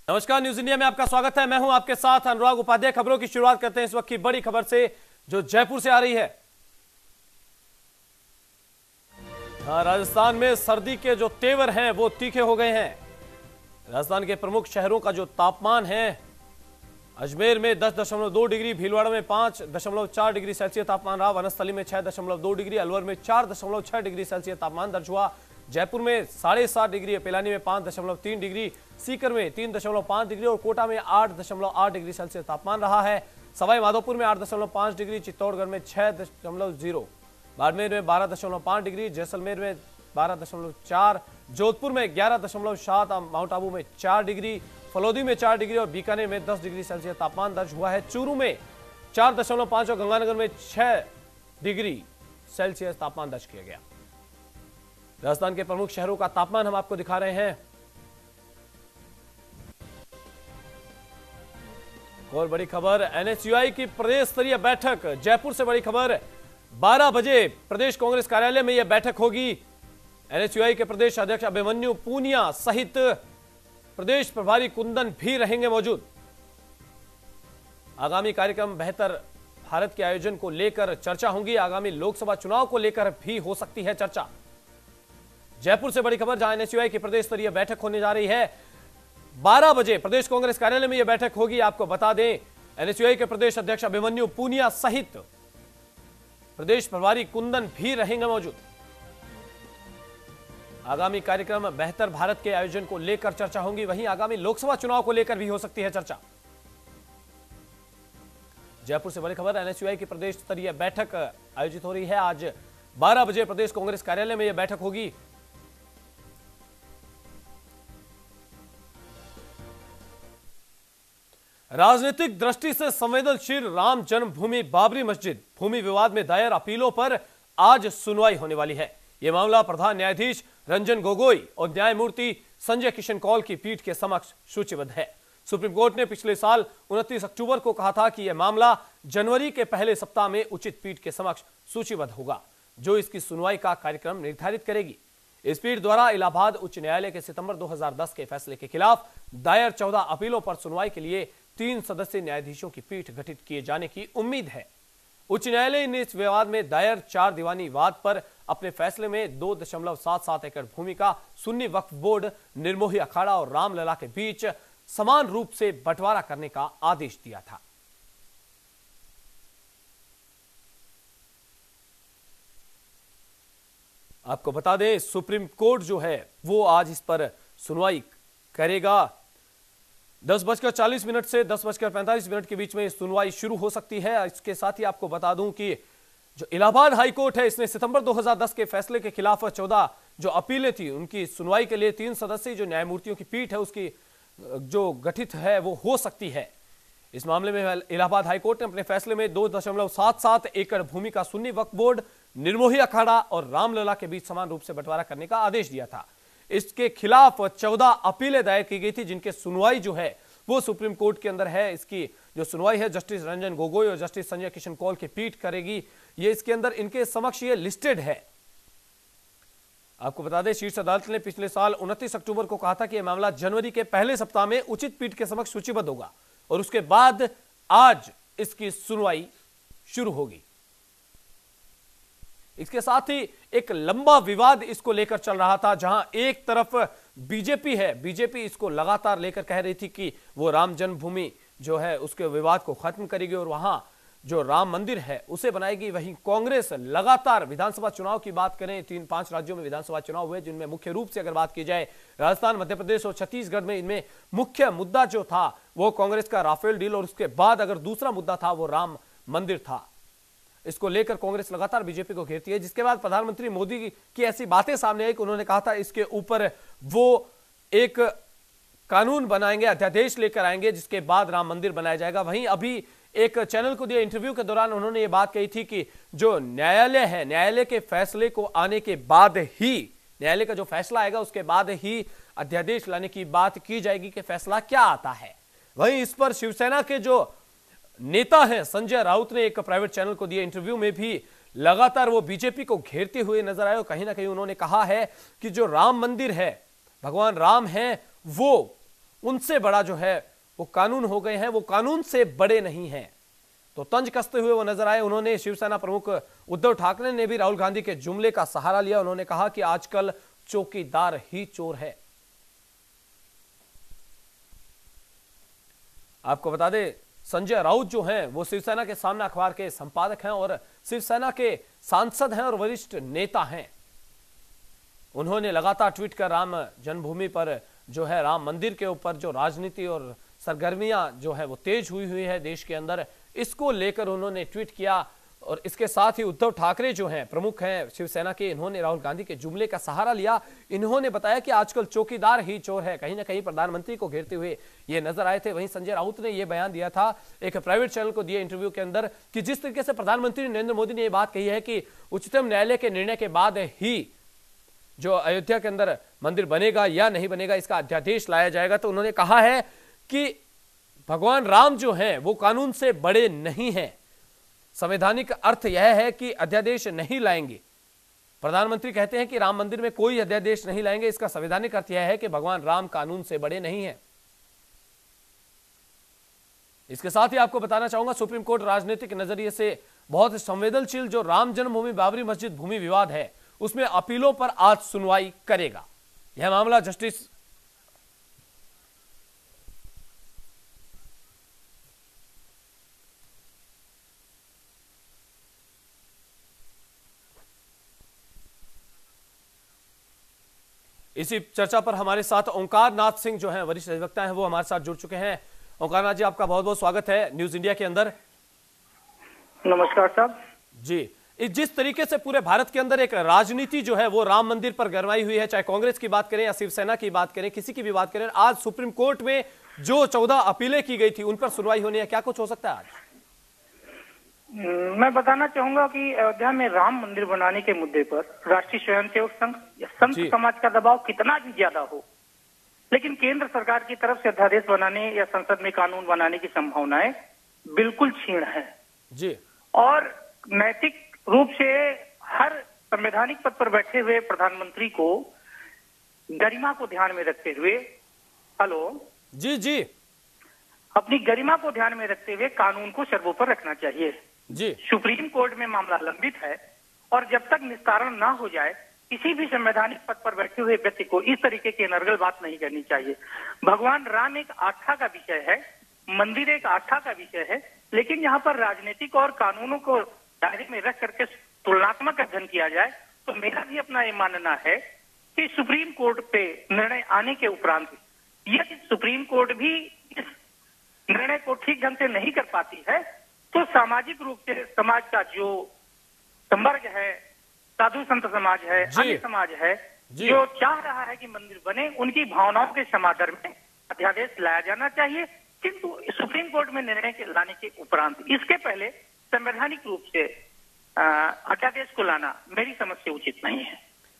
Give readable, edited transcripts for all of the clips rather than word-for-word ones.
नमस्कार, news India में आपका स्वागत है। मैं हूं आपके साथ अनुराग उपाध्याय। खबरों की शुरुआत करते हैं इस वक्त की बड़ी खबर से जो जयपुर से आ रही है। राजस्थान में सर्दी के जो तेवर हैं वो तीखे हो गए हैं। राजस्थान के प्रमुख शहरों का जो तापमान है, अजमेर में 10.2 डिग्री, भीलवाड़ा में 5.4 डिग्री सेल्सियस तापमान रहा, वनस्थली में 6.2 डिग्री, अलवर में 4.6 डिग्री सेल्सियस तापमान दर्ज हुआ, जयपुर में 7.5 डिग्री, पिलानी में 5.3 डिग्री, सीकर में 3.5 डिग्री और कोटा में 8.8 डिग्री सेल्सियस तापमान रहा है। सवाई माधोपुर में 8.5 डिग्री, चित्तौड़गढ़ में 6.0, बाड़मेर में 12.5 डिग्री, जैसलमेर में 12.4, जोधपुर में 11.7, माउंट आबू में 4 डिग्री, फलोदी में 4 डिग्री और बीकानेर में 10 डिग्री सेल्सियस तापमान दर्ज हुआ है। चूरू में 4.5 और गंगानगर में 6 डिग्री सेल्सियस तापमान दर्ज किया गया। राजस्थान के प्रमुख शहरों का तापमान हम आपको दिखा रहे हैं। और बड़ी खबर, एनएसयूआई की प्रदेश स्तरीय बैठक, जयपुर से बड़ी खबर, 12 बजे प्रदेश कांग्रेस कार्यालय में यह बैठक होगी। एनएसयूआई के प्रदेश अध्यक्ष अभिमन्यु पूनिया सहित प्रदेश प्रभारी कुंदन भी रहेंगे मौजूद। आगामी कार्यक्रम बेहतर भारत के आयोजन को लेकर चर्चा होगी। आगामी लोकसभा चुनाव को लेकर भी हो सकती है चर्चा। जयपुर से बड़ी खबर, जहां एनएसयूआई की प्रदेश स्तरीय बैठक होने जा रही है। 12 बजे प्रदेश कांग्रेस कार्यालय में यह बैठक होगी। आपको बता दें, एनएसयूआई के प्रदेश अध्यक्ष अभिमन्यु पूनिया सहित प्रदेश प्रभारी कुंदन भी रहेंगे मौजूद। आगामी कार्यक्रम बेहतर भारत के आयोजन को लेकर चर्चा होगी। वहीं आगामी लोकसभा चुनाव को लेकर भी हो सकती है चर्चा। जयपुर से बड़ी खबर, एनएसयूआई की प्रदेश स्तरीय बैठक आयोजित हो रही है। आज 12 बजे प्रदेश कांग्रेस कार्यालय में यह बैठक होगी। राजनीतिक दृष्टि से संवेदनशील राम जन्मभूमि बाबरी मस्जिद भूमि विवाद में दायर अपीलों पर आज सुनवाई होने वाली है। यह मामला प्रधान न्यायाधीश रंजन गोगोई और न्यायमूर्ति संजय किशन कौल की पीठ के समक्ष सूचीबद्ध है। सुप्रीम कोर्ट ने पिछले साल 29 अक्टूबर को कहा था कि यह मामला जनवरी के पहले सप्ताह में उचित पीठ के समक्ष सूचीबद्ध होगा, जो इसकी सुनवाई का कार्यक्रम निर्धारित करेगी। इस पीठ द्वारा इलाहाबाद उच्च न्यायालय के सितंबर 2010 के फैसले के खिलाफ दायर 14 अपीलों पर सुनवाई के लिए 3 सदस्यीय न्यायाधीशों की पीठ गठित किए जाने की उम्मीद है। उच्च न्यायालय ने इस विवाद में दायर 4 दीवानी वाद पर अपने फैसले में 2.77 एकड़ भूमि का सुन्नी वक्फ बोर्ड, निर्मोही अखाड़ा और रामलला के बीच समान रूप से बंटवारा करने का आदेश दिया था। आपको बता दें, सुप्रीम कोर्ट जो है वो आज इस पर सुनवाई करेगा। 10:40 से 10:45 के बीच में सुनवाई शुरू हो सकती है। इसके साथ ही आपको बता दूं कि जो इलाहाबाद हाई कोर्ट है, इसने सितंबर 2010 के फैसले के खिलाफ 14 जो अपीलें थी, उनकी सुनवाई के लिए 3 सदस्यीय जो न्यायमूर्तियों की पीठ है उसकी जो गठित है वो हो सकती है। इस मामले में इलाहाबाद हाई कोर्ट ने अपने फैसले में 2.77 एकड़ भूमि का सुन्नी वक्फ बोर्ड, निर्मोही अखाड़ा और रामलला के बीच समान रूप से बंटवारा करने का आदेश दिया था। इसके खिलाफ 14 अपीलें दायर की गई थी, जिनके सुनवाई जो है वो सुप्रीम कोर्ट के अंदर है। इसकी जो सुनवाई है जस्टिस रंजन गोगोई और जस्टिस संजय किशन कौल की पीठ करेगी। ये इसके अंदर इनके समक्ष ये लिस्टेड है। आपको बता दें, शीर्ष अदालत ने पिछले साल 29 अक्टूबर को कहा था कि यह मामला जनवरी के पहले सप्ताह में उचित पीठ के समक्ष सूचीबद्ध होगा और उसके बाद आज इसकी सुनवाई शुरू होगी। इसके साथ ही एक लंबा विवाद इसको लेकर चल रहा था, जहां एक तरफ बीजेपी है, बीजेपी इसको लगातार लेकर कह रही थी कि वो राम जन्मभूमि जो है उसके विवाद को खत्म करेगी और वहां जो राम मंदिर है उसे बनाएगी। वहीं कांग्रेस लगातार विधानसभा चुनाव की बात करें, 3-5 राज्यों में विधानसभा चुनाव हुए, जिनमें मुख्य रूप से अगर बात की जाए राजस्थान, मध्य प्रदेश और छत्तीसगढ़ में, इनमें मुख्य मुद्दा जो था वो कांग्रेस का राफेल डील और उसके बाद अगर दूसरा मुद्दा था वो राम मंदिर था। इसको लेकर कांग्रेस लगातार बीजेपी को घेरती है, जिसके बाद प्रधानमंत्री मोदी की ऐसी बातें सामने आई कि उन्होंने कहा था इसके ऊपर वो एक कानून बनाएंगे, अध्यादेश लेकर आएंगे, जिसके बाद राम मंदिर बनाया जाएगा। वहीं अभी एक चैनल को दिए इंटरव्यू के दौरान उन्होंने ये बात कही थी कि जो न्यायालय है, न्यायालय के फैसले को आने के बाद ही, न्यायालय का जो फैसला आएगा उसके बाद ही अध्यादेश लाने की बात की जाएगी कि फैसला क्या आता है। वहीं इस पर शिवसेना के जो नेता हैं संजय राउत ने एक प्राइवेट चैनल को दिए इंटरव्यू में भी लगातार वो बीजेपी को घेरते हुए नजर आए और कहीं ना कहीं उन्होंने कहा है कि जो राम मंदिर है, भगवान राम है, वो उनसे बड़ा जो है वो कानून हो गए हैं, वो कानून से बड़े नहीं हैं। तो तंज कसते हुए वो नजर आए। उन्होंने शिवसेना प्रमुख उद्धव ठाकरे ने भी राहुल गांधी के जुमले का सहारा लिया। उन्होंने कहा कि आजकल चौकीदार ही चोर है। आपको बता दें, संजय राउत जो हैं वो शिवसेना के सामना अखबार के संपादक हैं और शिवसेना के सांसद हैं और वरिष्ठ नेता हैं। उन्होंने लगातार ट्वीट कर राम जन्मभूमि पर जो है, राम मंदिर के ऊपर जो राजनीति और सरगर्मियां जो है वो तेज हुई है देश के अंदर, इसको लेकर उन्होंने ट्वीट किया। और इसके साथ ही उद्धव ठाकरे जो हैं, प्रमुख हैं शिवसेना के, इन्होंने राहुल गांधी के जुमले का सहारा लिया। इन्होंने बताया कि आजकल चौकीदार ही चोर है। कहीं ना कहीं प्रधानमंत्री को घेरते हुए ये नजर आए थे। वहीं संजय राउत ने यह बयान दिया था एक प्राइवेट चैनल को दिए इंटरव्यू के अंदर कि जिस तरीके से प्रधानमंत्री नरेंद्र मोदी ने यह बात कही है कि उच्चतम न्यायालय के निर्णय के बाद ही जो अयोध्या के अंदर मंदिर बनेगा या नहीं बनेगा, इसका अध्यादेश लाया जाएगा। तो उन्होंने कहा है कि भगवान राम जो हैं वो कानून से बड़े नहीं हैं। संवैधानिक अर्थ यह है कि अध्यादेश नहीं लाएंगे। प्रधानमंत्री कहते हैं कि राम मंदिर में कोई अध्यादेश नहीं लाएंगे। इसका संवैधानिक अर्थ यह है कि भगवान राम कानून से बड़े नहीं हैं। इसके साथ ही आपको बताना चाहूंगा, सुप्रीम कोर्ट राजनीतिक नजरिए से बहुत संवेदनशील जो राम जन्मभूमि बाबरी मस्जिद भूमि विवाद है, उसमें अपीलों पर आज सुनवाई करेगा। यह मामला जस्टिस इसी चर्चा पर हमारे साथ ओंकार नाथ सिंह जो हैं वरिष्ठ अधिवक्ता हैं, वो हमारे साथ जुड़ चुके हैं। ओंकार नाथ जी, आपका बहुत बहुत स्वागत है न्यूज इंडिया के अंदर। नमस्कार साहब जी। जिस तरीके से पूरे भारत के अंदर एक राजनीति जो है वो राम मंदिर पर गरमाई हुई है, चाहे कांग्रेस की बात करें या शिवसेना की बात करें, किसी की भी बात करें, आज सुप्रीम कोर्ट में जो 14 अपीलें की गई थी उन पर सुनवाई होनी है, क्या कुछ हो सकता है आज? मैं बताना चाहूंगा कि अयोध्या में राम मंदिर बनाने के मुद्दे पर राष्ट्रीय स्वयंसेवक संघ या संत समाज का दबाव कितना भी ज्यादा हो, लेकिन केंद्र सरकार की तरफ से अध्यादेश बनाने या संसद में कानून बनाने की संभावनाएं बिल्कुल क्षीण है जी। और नैतिक रूप से हर संवैधानिक पद पर बैठे हुए प्रधानमंत्री को गरिमा को ध्यान में रखते हुए, हेलो जी जी, अपनी गरिमा को ध्यान में रखते हुए कानून को सर्वोपरि रखना चाहिए जी। सुप्रीम कोर्ट में मामला लंबित है और जब तक निस्तारण ना हो जाए किसी भी संवैधानिक पद पर बैठे हुए व्यक्ति को इस तरीके की अनर्गल बात नहीं करनी चाहिए। भगवान राम एक आस्था का विषय है, मंदिर एक आस्था का विषय है, लेकिन यहाँ पर राजनीतिक और कानूनों को दायरे में रख करके तुलनात्मक अध्ययन किया जाए तो मेरा भी अपना ये मानना है कि सुप्रीम कोर्ट पे निर्णय आने के उपरांत यदि सुप्रीम कोर्ट भी इस निर्णय को ठीक ढंग से नहीं कर पाती है तो सामाजिक रूप से समाज का जो संवर्ग है, साधु संत समाज है, अन्य समाज है, जो चाह रहा है कि मंदिर बने, उनकी भावनाओं के समादर में अध्यादेश लाया जाना चाहिए, किंतु सुप्रीम कोर्ट में निर्णय लाने के उपरांत। इसके पहले संवैधानिक रूप से अध्यादेश को लाना मेरी समझ से उचित नहीं है।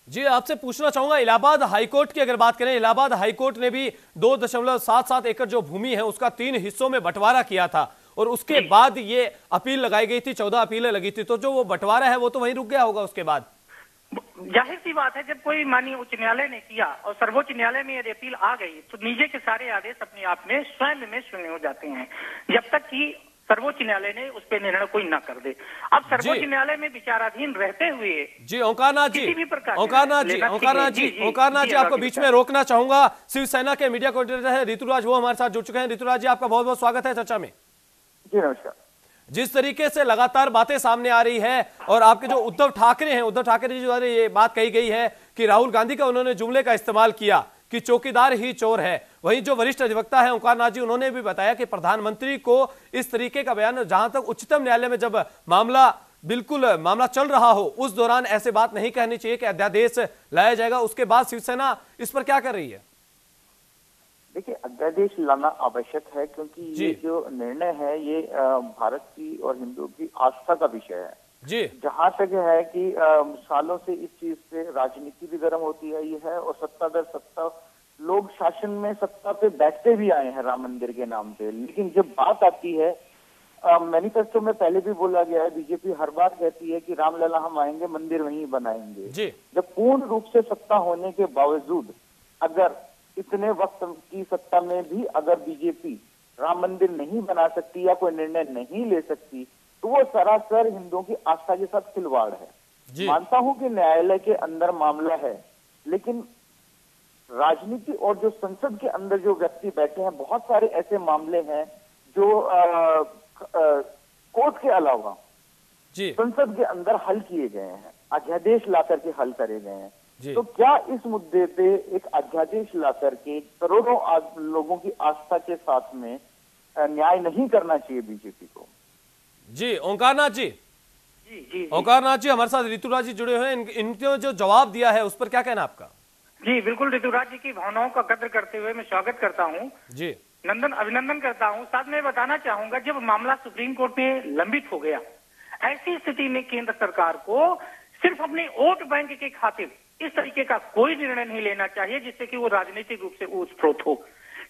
जी, आपसे पूछना चाहूंगा, इलाहाबाद हाईकोर्ट की अगर बात करें, इलाहाबाद हाईकोर्ट ने भी 2.77 एकड़ जो भूमि है उसका 3 हिस्सों में बंटवारा किया था और उसके बाद ये अपील लगाई गई थी, 14 अपीलें लगी थी, तो जो वो बंटवारा है वो तो वहीं रुक गया होगा उसके बाद। जाहिर सी बात है, जब कोई माननीय उच्च न्यायालय ने किया और सर्वोच्च न्यायालय में यदि अपील आ गई तो नीचे के सारे आदेश अपने आप में स्वयं में शून्य हो जाते हैं जब तक कि सर्वोच्च न्यायालय ने उस पर निर्णय कोई न कर दे। अब सर्वोच्च न्यायालय में विचाराधीन रहते हुए जी ओंकारनाथ जी, ओंकारनाथ जी आपको बीच में रोकना चाहूंगा। शिवसेना के मीडिया कोऑर्डिनेटर है ऋतुराज, वो हमारे साथ जुड़ चुके हैं। ऋतुराज जी, आपका बहुत बहुत स्वागत है चर्चा में। जी नमस्कार। जिस तरीके से लगातार बातें सामने आ रही है और आपके जो उद्धव ठाकरे हैं, उद्धव ठाकरे जी द्वारा ये बात कही गई है कि राहुल गांधी का उन्होंने जुमले का इस्तेमाल किया कि चौकीदार ही चोर है। वहीं जो वरिष्ठ अधिवक्ता है ओंकारनाथ जी, उन्होंने भी बताया कि प्रधानमंत्री को इस तरीके का बयान, जहां तक उच्चतम न्यायालय में जब मामला चल रहा हो उस दौरान ऐसे बात नहीं कहनी चाहिए कि अध्यादेश लाया जाएगा। उसके बाद शिवसेना इस पर क्या कर रही है? देखिए, अध्यादेश लाना आवश्यक है क्योंकि ये जो निर्णय है ये भारत की और हिंदुओं की आस्था का विषय है जी। जहाँ तक है कि सालों से इस चीज पे राजनीति भी गर्म होती है ये है और सत्ता दर सत्ता लोग शासन में सत्ता पे बैठते भी आए हैं राम मंदिर के नाम पे। लेकिन जब बात आती है, मैनिफेस्टो में पहले भी बोला गया है, बीजेपी हर बार कहती है कि रामलला हम आएंगे, मंदिर वहीं बनाएंगे जी। जब पूर्ण रूप से सत्ता होने के बावजूद अगर इतने वक्त की सत्ता में भी अगर बीजेपी राम मंदिर नहीं बना सकती या कोई निर्णय नहीं ले सकती तो वो सरासर हिंदुओं की आस्था के साथ खिलवाड़ है। मानता हूं कि न्यायालय के अंदर मामला है, लेकिन राजनीति और जो संसद के अंदर जो व्यक्ति बैठे हैं, बहुत सारे ऐसे मामले हैं जो कोर्ट के अलावा संसद के अंदर हल किए गए हैं, अध्यादेश ला करके हल करे गए हैं। तो क्या इस मुद्दे पे एक अध्यादेश ला करके करोड़ों लोगों की आस्था के साथ में न्याय नहीं करना चाहिए बीजेपी को? जी ओंकारनाथ जी, ओंकारनाथ जी हमारे साथ ऋतुराज जी जुड़े हुए हैं, इनके जो जवाब दिया है उस पर क्या कहना आपका? जी बिल्कुल, ऋतुराज जी की भावनाओं का कद्र करते हुए मैं स्वागत करता हूँ जी, अभिनंदन करता हूँ। साथ में बताना चाहूंगा, जब मामला सुप्रीम कोर्ट में लंबित हो गया, ऐसी स्थिति में केंद्र सरकार को सिर्फ अपने वोट बैंक के खातिर इस तरीके का कोई निर्णय नहीं लेना चाहिए जिससे कि वो राजनीतिक रूप से ओतप्रोत हो।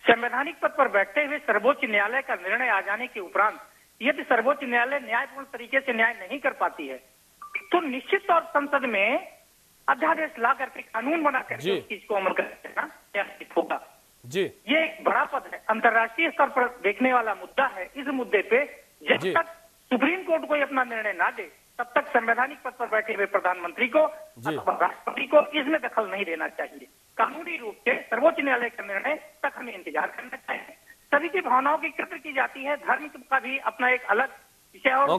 संवैधानिक पद पर बैठते हुए सर्वोच्च न्यायालय का निर्णय आ जाने के उपरांत यदि सर्वोच्च न्यायालय न्यायपूर्ण तरीके से न्याय नहीं कर पाती है तो निश्चित तौर संसद में अध्यादेश ला करके कानून बना करके उस चीज को अमल करना होगा जी। ये एक बड़ा पद है, अंतर्राष्ट्रीय स्तर पर देखने वाला मुद्दा है। इस मुद्दे पे जब तक सुप्रीम कोर्ट कोई अपना निर्णय ना दे तब तक संवैधानिक पद पर बैठे हुए प्रधानमंत्री को अथवा राष्ट्रपति को इसमें दखल नहीं देना चाहिए। कानूनी रूप से सर्वोच्च न्यायालय का निर्णय तक हमें इंतजार करना चाहिए। सभी की भावनाओं की कद्र की जाती है, धर्म का भी अपना एक अलग विषय और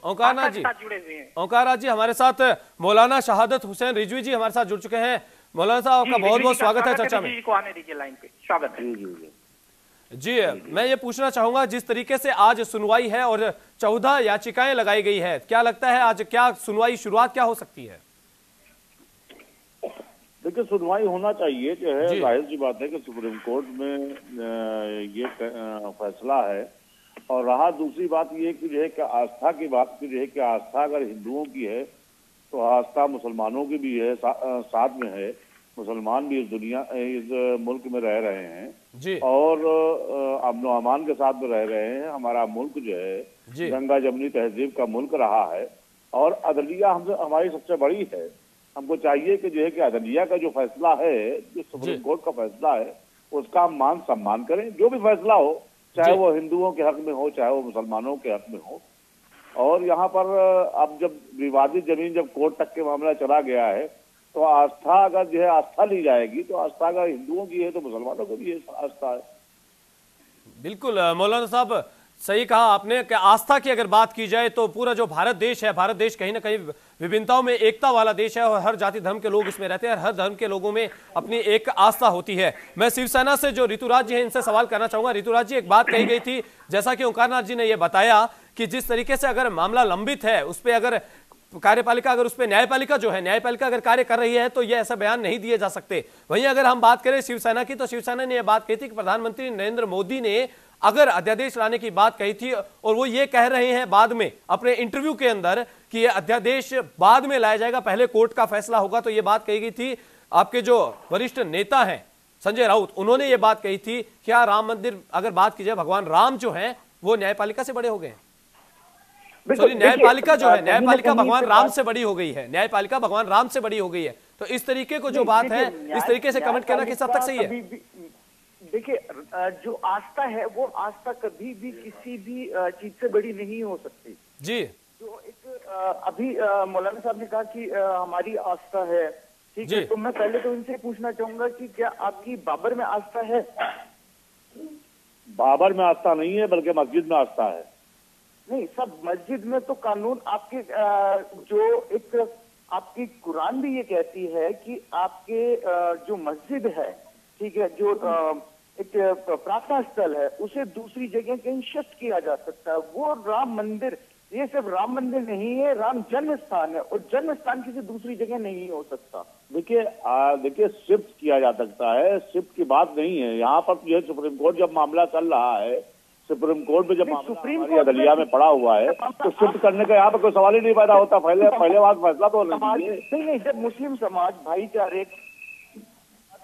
ओंकारनाथ जी हमारे साथ मौलाना शहादत हुसैन रिजवी जी हमारे साथ जुड़ चुके हैं। मौलाना साहब आपका बहुत बहुत स्वागत है चर्चा में। आने दीजिए लाइन पे, स्वागत है जी। मैं ये पूछना चाहूंगा, जिस तरीके से आज सुनवाई है और 14 याचिकाएं लगाई गई है, क्या लगता है आज क्या सुनवाई शुरुआत क्या हो सकती है? देखिए सुनवाई होना चाहिए, जो है जाहिर सी बात है कि सुप्रीम कोर्ट में ये फैसला है। और रहा दूसरी बात ये कि जो है कि आस्था की बात की जो है कि आस्था अगर हिंदुओं की है तो आस्था मुसलमानों की भी है, साथ में है। मुसलमान भी इस मुल्क में रह रहे हैं जी, और अमन अमान के साथ में रह रहे हैं। हमारा मुल्क जो है गंगा जमनी तहजीब का मुल्क रहा है और अदलिया हमारी सबसे बड़ी है। हमको चाहिए कि जो है कि अदलिया का जो फैसला है, जो सुप्रीम कोर्ट का फैसला है, उसका हम मान सम्मान करें। जो भी फैसला हो, चाहे वो हिंदुओं के हक में हो, चाहे वो मुसलमानों के हक में हो। और यहाँ पर अब जब विवादित जमीन जब कोर्ट तक के मामला चला गया है तो आस्था अगर जो है आस्था ली जाएगी तो आस्था अगर हिंदुओं की है तो मुसलमानों को भी आस्था है। बिल्कुल मौलाना साहब सही कहा आपने कि आस्था की अगर बात की जाए तो पूरा जो भारत देश है, भारत देश कहीं ना कहीं विभिन्नताओं में एकता वाला देश है और हर जाति धर्म के लोग इसमें रहते हैं। हर धर्म के लोगों में अपनी एक आस्था होती है। मैं शिवसेना से जो ऋतुराज जी हैं इनसे सवाल करना चाहूंगा। ऋतुराज जी, एक बात कही गई थी, जैसा कि ओंकारनाथ जी ने यह बताया कि जिस तरीके से अगर मामला लंबित है उस पर अगर कार्यपालिका अगर उस पर न्यायपालिका जो है न्यायपालिका अगर कार्य कर रही है तो ये ऐसा बयान नहीं दिए जा सकते। वहीं अगर हम बात करें शिवसेना की तो शिवसेना ने यह बात कही थी कि प्रधानमंत्री नरेंद्र मोदी ने अगर अध्यादेश लाने की बात कही थी और वो ये कह रहे हैं बाद में अपने इंटरव्यू के अंदर कि ये अध्यादेश बाद में लाया जाएगा, पहले कोर्ट का फैसला होगा। तो ये बात कही गई थी। आपके जो वरिष्ठ नेता हैं संजय राउत, उन्होंने ये बात कही थी क्या राम मंदिर अगर बात की जाए, भगवान राम जो है वो न्यायपालिका से बड़े हो गए हैं। सॉरी, न्यायपालिका जो है, न्यायपालिका भगवान राम से बड़ी हो गई है। न्यायपालिका भगवान राम से बड़ी हो गई है। तो इस तरीके को जो बात है, इस तरीके से कमेंट करना किस हद तक सही है? देखिए, जो आस्था है वो आस्था कभी भी किसी भी चीज से बड़ी नहीं हो सकती जी। जो एक अभी मौलाना साहब ने कहा कि हमारी आस्था है, ठीक है, तो मैं पहले तो इनसे पूछना चाहूंगा कि क्या आपकी बाबर में आस्था है? बाबर में आस्था नहीं है, बल्कि मस्जिद में आस्था है। नहीं, सब मस्जिद में तो कानून आपके जो एक आपकी कुरान भी ये कहती है कि आपके जो मस्जिद है, ठीक है, जो एक प्रार्थना स्थल है, उसे दूसरी जगह कहीं शिफ्ट किया जा सकता है। वो राम मंदिर, ये सिर्फ राम मंदिर नहीं है, राम जन्म स्थान है और जन्म स्थान किसी दूसरी जगह नहीं हो सकता। देखिए शिफ्ट किया जा सकता है, शिफ्ट की बात नहीं है। यहाँ पर जो है सुप्रीम कोर्ट जब मामला चल रहा है, सुप्रीम कोर्ट में जब सुप्रीम कोर्ट अदलिया में पड़ा हुआ है तो शिफ्ट करने का यहाँ पर कोई सवाल ही नहीं पैदा होता। पहले बात फैसला तो नहीं, जब मुस्लिम समाज भाईचारे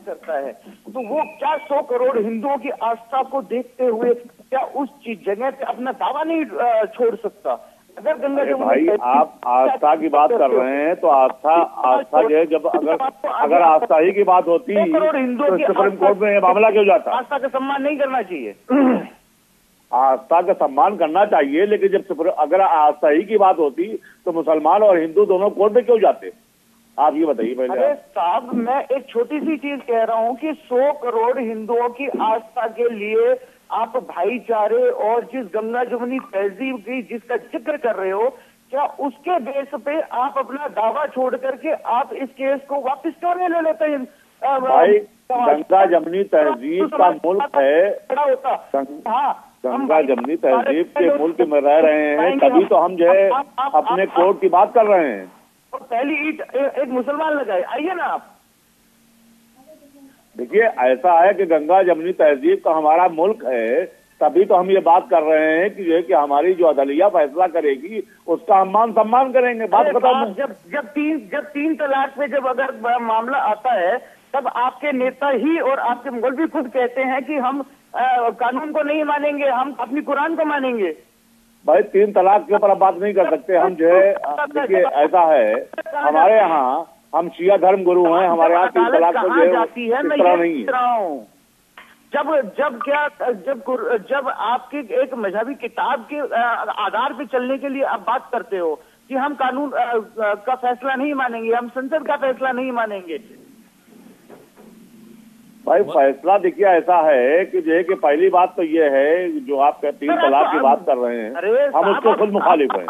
करता है तो वो क्या 100 करोड़ हिंदुओं की आस्था को देखते हुए क्या उस जगह पे अपना दावा नहीं छोड़ सकता? अगर गंगा अरे भाई आप आस्था की बात कर रहे हैं तो आस्था जो है, जब अगर आस्था ही की बात होती तो सुप्रीम कोर्ट में ये मामला क्यों जाता? आस्था का सम्मान नहीं करना चाहिए। आस्था का सम्मान करना चाहिए, लेकिन जब अगर आस्था ही की बात होती तो मुसलमान और हिंदू दोनों कोर्ट में क्यों जाते? आप ये बताइए पहले। अरे साहब, मैं एक छोटी सी चीज कह रहा हूँ कि 100 करोड़ हिंदुओं की आस्था के लिए आप भाईचारे और जिस गंगा जमुनी तहजीब की जिसका जिक्र कर रहे हो, क्या उसके बेस पे आप अपना दावा छोड़ करके आप इस केस को वापस क्यों नहीं ले लेते हैं? भाई गंगा जमुनी तहजीब का मुल्क है, खड़ा होता। हाँ, गंगा जमुनी तहजीब के मुल्क में रह रहे हैं, तभी तो हम जो है अपने कोर्ट की बात कर रहे हैं। और पहली ईंट एक मुसलमान लगाए, आइए ना आप। देखिए, ऐसा है कि गंगा जमुनी तहजीब का हमारा मुल्क है, तभी तो हम ये बात कर रहे हैं कि जो है कि हमारी जो अदलिया फैसला करेगी उसका हम मान सम्मान करेंगे। बात खत्म। जब तीन तलाक पे जब अगर मामला आता है, तब आपके नेता ही और आपके मौलवी खुद कहते हैं कि हम कानून को नहीं मानेंगे, हम अपनी कुरान को मानेंगे। भाई 3 तलाक के ऊपर अब बात नहीं कर सकते हम जो है। देखिए, ऐसा है, हमारे यहाँ हम शिया धर्म गुरु हैं, हमारे यहाँ 3 तलाक को जो है इस तरह नहीं है। जब आपकी एक मजहबी किताब के आधार पे चलने के लिए आप बात करते हो कि हम कानून का फैसला नहीं मानेंगे, हम संसद का फैसला नहीं मानेंगे। भाई फैसला देखिए ऐसा है कि जो है कि पहली बात तो ये है, जो आप 3 तलाक की बात कर रहे हैं, हम उसको खुद मुखालिफ हैं।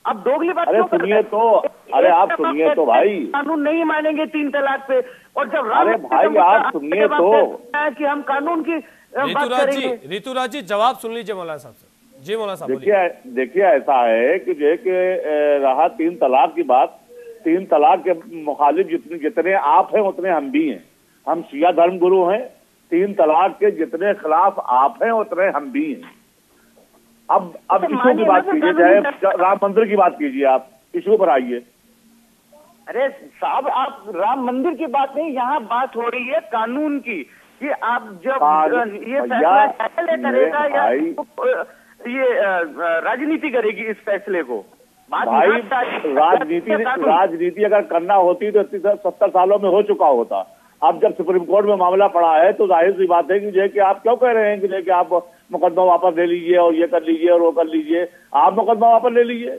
अब दोगली बात अरे सुनिए तो, अरे आप सुनिए तो भाई, कानून नहीं मानेंगे 3 तलाक पे, और जब अरे भाई आप सुनिए तो कि हम कानून की बात करेंगे। ऋतुराज जी जवाब सुन लीजिए मौलाना साहब से। जी मौलाना साहब। देखिए ऐसा है कि जो है कि रहा 3 तलाक की बात, 3 तलाक के मुखालिफ जितने आप हैं उतने हम भी हैं। हम शिया धर्म गुरु हैं, 3 तलाक के जितने खिलाफ आप हैं उतने हम भी हैं। अब इशू की बात कीजिए, चाहे राम मंदिर की बात कीजिए, आप इशू पर आइए। अरे साहब, आप राम मंदिर की बात नहीं, यहाँ बात हो रही है कानून की, कि आप जब ये फैसला करेगा या ये राजनीति करेगी इस फैसले को। भाई राजनीति अगर करना होती तो 70 सालों में हो चुका होता। अब जब सुप्रीम कोर्ट में मामला पड़ा है तो जाहिर सी बात है कि जो है कि आप क्यों कह रहे हैं कि आप मुकदमा वापस ले लीजिए और ये कर लीजिए और वो कर लीजिए। आप मुकदमा वापस ले लीजिए,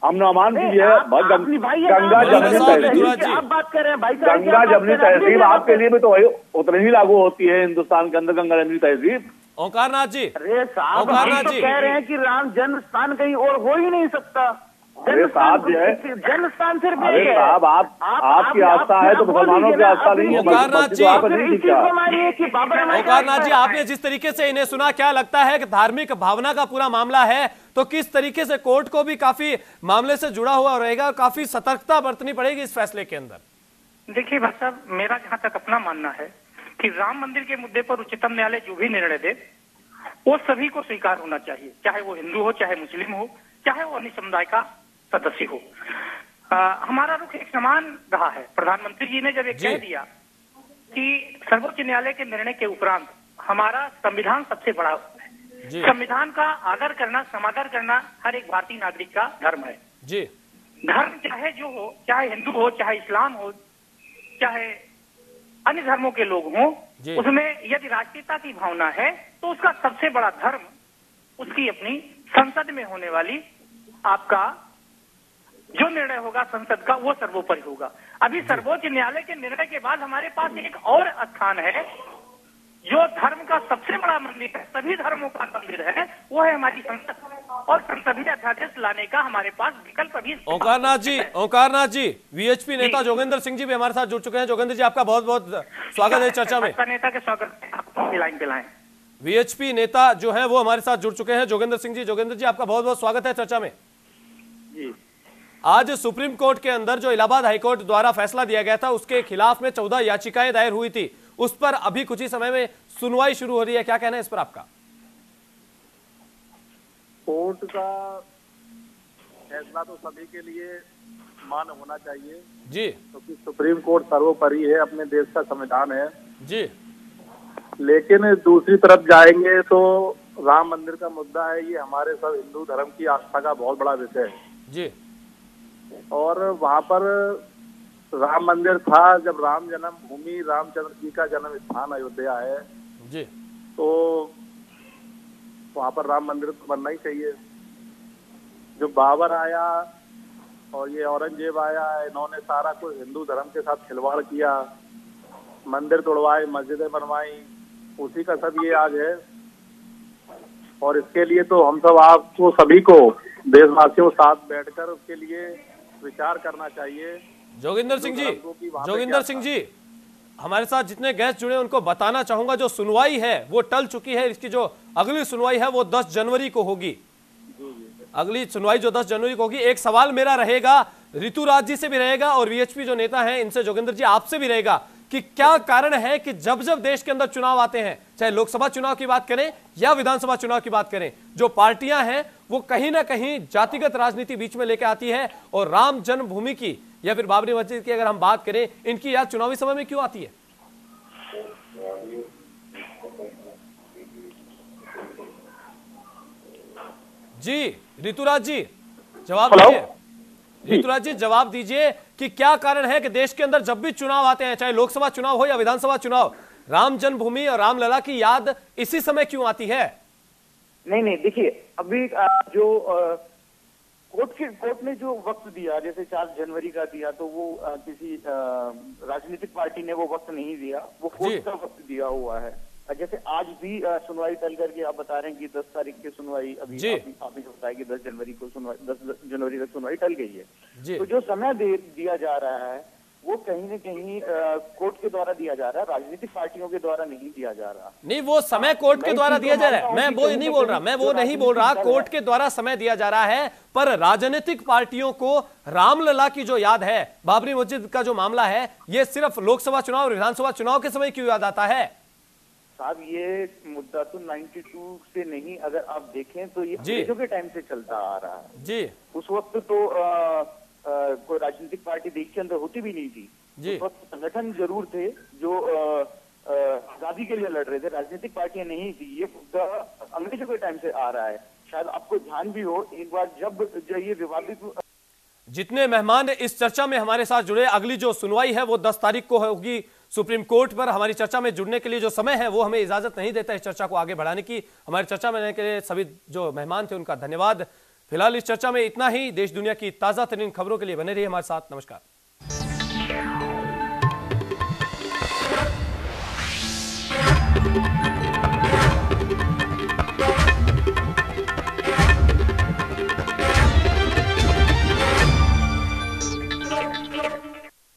हम मान कीजिए। गंगा जमुनी तहजीब, आप बात कर रहे हैं भाई, गंगा जमुनी तहजीब आपके लिए भी तो वही उतनी ही लागू होती है हिंदुस्तान के अंदर, गंगा जमुनी तहजीब। ओंकारनाथ जी, अरे साहब, हम तो कह रहे हैं कि राम जन्म स्थान कहीं और हो ही नहीं सकता। अरे साहब जो है जन्म स्थान सिर्फ अरे साहब आपकी आस्था है तो मुसलमानों की आस्था नहीं है। ओंकारनाथ जी, ओंकारनाथ जी, आपने जिस तरीके से इन्हें सुना, क्या लगता है कि धार्मिक भावना का पूरा मामला है, तो किस तरीके से कोर्ट को भी काफी मामले से जुड़ा हुआ रहेगा, काफी सतर्कता बरतनी पड़ेगी इस फैसले के अंदर? देखिए भाई साहब, मेरा जहां तक अपना मानना है कि राम मंदिर के मुद्दे पर उच्चतम न्यायालय जो भी निर्णय दे वो सभी को स्वीकार होना चाहिए, चाहे वो हिंदू हो, चाहे मुस्लिम हो, चाहे वो अन्य समुदाय का सदस्य हो। हमारा रुख एक समान रहा है। प्रधानमंत्री जी ने जब एक कह दिया कि सर्वोच्च न्यायालय के निर्णय के उपरांत हमारा संविधान सबसे बड़ा है, संविधान का आदर करना, समादर करना हर एक भारतीय नागरिक का धर्म है। जी, धर्म चाहे जो हो, चाहे हिंदू हो, चाहे इस्लाम हो, चाहे अन्य धर्मों के लोग हों, उसमें यदि राष्ट्रीयता की भावना है तो उसका सबसे बड़ा धर्म उसकी अपनी संसद में होने वाली आपका जो निर्णय होगा संसद का, वो सर्वोपरि होगा। अभी सर्वोच्च न्यायालय के निर्णय के बाद हमारे पास एक और स्थान है जो धर्म का सबसे बड़ा मंदिर है, सभी धर्मों का मंदिर है, वो है हमारी संसद। और संसदीय अध्यादेश लाने का हमारे पास विकल्प भी। ओंकारनाथ जी, वीएचपी नेता जोगेंद्र सिंह जी भी हमारे साथ जुड़ चुके हैं। जोगेंद्र जी, आपका बहुत बहुत स्वागत है चर्चा में। नेता के स्वागत, लाइन पे लाएं। वीएचपी नेता जो है वो हमारे साथ जुड़ चुके हैं, जोगेंद्र सिंह जी। जोगेंद्र जी, आपका बहुत बहुत स्वागत है चर्चा में। जी, आज सुप्रीम कोर्ट के अंदर जो इलाहाबाद हाईकोर्ट द्वारा फैसला दिया गया था उसके खिलाफ में 14 याचिकाएं दायर हुई थी, उस पर अभी कुछ ही समय में सुनवाई शुरू हो रही है, क्या कहना है इस पर आपका? कोर्ट का फैसला तो सभी के लिए मान्य होना चाहिए जी, क्योंकि सुप्रीम कोर्ट सर्वोपरि है, अपने देश का संविधान है जी। लेकिन दूसरी तरफ जाएंगे तो राम मंदिर का मुद्दा है, ये हमारे सब हिंदू धर्म की आस्था का बहुत बड़ा विषय है जी। और वहाँ पर राम मंदिर था, जब राम जन्म भूमि, रामचंद्र जी का जन्म स्थान अयोध्या है जी। तो वहाँ पर राम मंदिर तो बनना ही चाहिए। जो बाबर आया और ये औरंगजेब आया, इन्होंने सारा कुछ हिंदू धर्म के साथ खिलवाड़ किया, मंदिर तोड़वाए, मस्जिदें बनवाई, उसी का सब ये आज है। और इसके लिए तो हम सब, आपको सभी को, देशवासियों साथ बैठकर उसके लिए विचार करना चाहिए। जोगिंदर सिंह जी, जोगिंदर सिंह जी, हमारे साथ जितने गेस्ट जुड़े उनको बताना चाहूंगा, जो सुनवाई है वो टल चुकी है। इसकी जो अगली सुनवाई है वो 10 जनवरी को होगी। अगली सुनवाई जो 10 जनवरी को होगी। एक सवाल मेरा रहेगा, ऋतुराज जी से भी रहेगा और वीएचपी जो नेता हैं इनसे, जोगिंदर जी आपसे भी रहेगा, कि क्या कारण है कि जब जब देश के अंदर चुनाव आते हैं, चाहे लोकसभा चुनाव की बात करें या विधानसभा चुनाव की बात करें, जो पार्टियां हैं वो कहीं ना कहीं जातिगत राजनीति बीच में लेकर आती है और राम जन्मभूमि की या फिर बाबरी मस्जिद की अगर हम बात करें, इनकी याद चुनावी समय में क्यों आती है? जी ऋतुराज जी जवाब दीजिए। ऋतुराज जी जवाब दीजिए कि क्या कारण है कि देश के अंदर जब भी चुनाव आते हैं, चाहे लोकसभा चुनाव हो या विधानसभा चुनाव, राम जन्मभूमि और रामलला की याद इसी समय क्यों आती है? नहीं, देखिए अभी जो कोर्ट ने जो वक्त दिया, जैसे 4 जनवरी का दिया, तो वो किसी राजनीतिक पार्टी ने वो वक्त नहीं दिया, वो कोर्ट का वक्त दिया हुआ है। जैसे आज भी सुनवाई टल करके आप बता रहे हैं कि 10 तारीख की सुनवाई, अभी आपने जो बताया कि 10 जनवरी को सुनवाई, 10 जनवरी तक सुनवाई टल गई है। तो जो समय दिया जा रहा है वो कहीं न कहीं कोर्ट के द्वारा दिया जा रहा है, राजनीतिक पार्टियों के द्वारा नहीं दिया जा रहा। नहीं, वो समय कोर्ट के द्वारा दिया जा रहा है, मैं वो नहीं बोल रहा, कोर्ट के द्वारा समय दिया जा रहा है। पर राजनीतिक पार्टियों को रामलला की जो याद है, बाबरी मस्जिद का जो मामला है, ये सिर्फ लोकसभा चुनाव और विधानसभा चुनाव के समय क्यों याद आता है? साहब ये मुद्दा तो 92 से नहीं, अगर आप देखें तो ये अंग्रेजों के टाइम से चलता आ रहा है जी। उस वक्त तो कोई राजनीतिक पार्टी देश के अंदर होती भी नहीं थी जी। उस वक्त संगठन जरूर थे जो आजादी के लिए लड़ रहे थे, राजनीतिक पार्टियां नहीं थी। ये मुद्दा अंग्रेजों के टाइम से आ रहा है। शायद आपको ध्यान भी हो, एक बार जब ये विवादित, जितने मेहमान इस चर्चा में हमारे साथ जुड़े, अगली जो सुनवाई है वो 10 तारीख को होगी सुप्रीम कोर्ट पर। हमारी चर्चा में जुड़ने के लिए जो समय है वो हमें इजाजत नहीं देता इस चर्चा को आगे बढ़ाने की। हमारी चर्चा में रहने के लिए सभी जो मेहमान थे उनका धन्यवाद। फिलहाल इस चर्चा में इतना ही। देश दुनिया की ताजा तरीन खबरों के लिए बने रहिए हमारे साथ। नमस्कार।